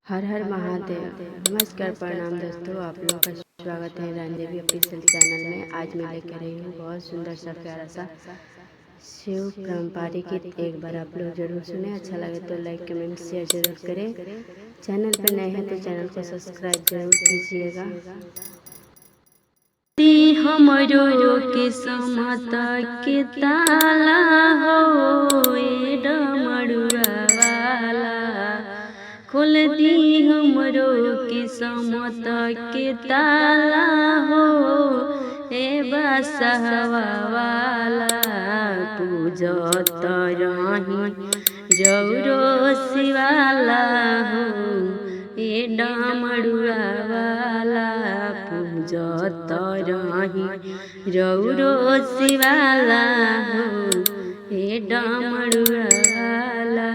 हर हर महादेव। नमस्कार, प्रणाम दोस्तों, आप लोगों का स्वागत है रंजनी ऑफिशियल चैनल में। आज मैं लेकर आई हूँ बहुत सुंदर सा प्यारा सा शिव पारंपरिक गीत। एक बार आप लोग जरूर सुने, अच्छा लगे तो लाइक कमेंट शेयर जरूर करें। चैनल पर नए हैं तो चैनल को सब्सक्राइब जरूर कीजिएगा। हमरो किस्मत के ताला हो ए डमरुआ वाला, खोल दी हमरो किस्मत के ताला हो ए बसहवा वाला। पूजत रही जौरो शिवाला हो ए डमरुआ वाला। पूजत रही जौरो शिवाला हो ए डमरुआ वाला।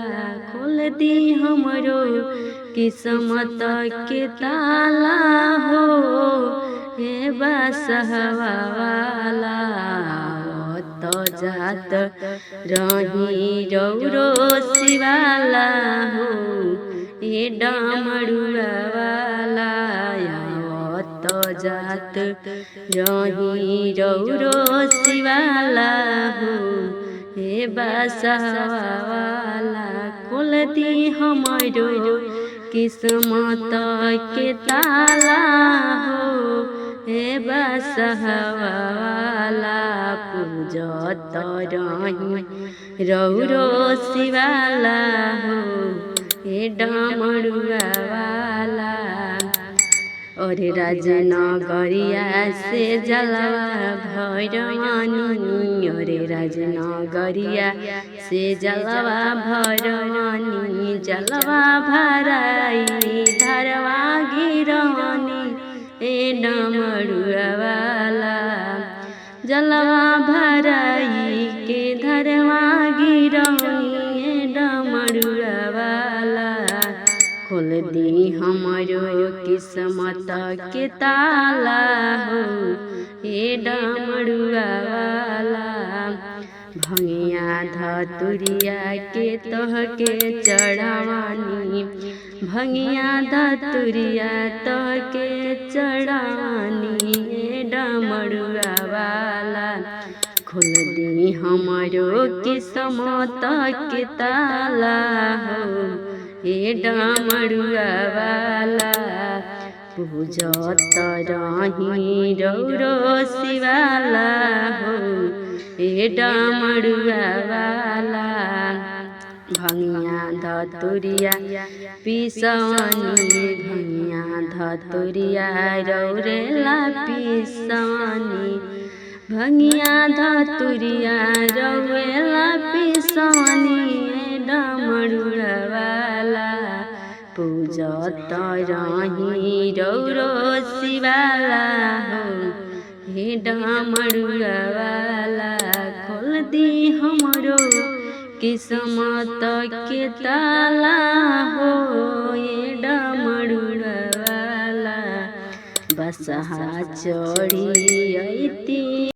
खोल दी हमरो किस्मत के ताला हो हे बसहवा वाला। तो जात रही रौरो शिवाला हो ए डमरुआ वाला। तो जात रही रौरो शिवाला हो हे बसहवा वाला। खोल दी हमरो किस्मत के ताला हो हे बसहवा वाला। पूजत रही रौरो शिवाला हो हे डमरुआ वाला। और राजनगरिया से जलवा भरवानी, और राजनगरिया से जलवा भरवानी। जलवा भराई धरवा गिरवानी ए डमरुआ वाला। जलवा भराई के धरवा गिरवानी ए डमरुआ वाला। खोल दी हमरो किस्मत के ताला हो ए डमरुआ वाला। भंगिया धतुरिया के तोहके चढ़ावानी, भंगिया धतुरिया तोहके चढ़ावानी ए डमरुआ वाला। खोल दी हमरो किस्मत के ताला हो ए डमरुआ वाला। पूजत रही रौरो शिवाला हो ए डमरुआ वाला। भंगिया धतुरिया पिसवानी, भंगिया धतुरिया रौरेला पिसवानी। भंगिया धतुरिया रौरेला पिसवानी ए डमरुआ वाला। पूजत रही रौरो शिवाला हो हे डमरुआ वाला। खोल दी हमरो किस्मत के ताला हो ए डमरुआ वाला। बसहा चढ़ी अइती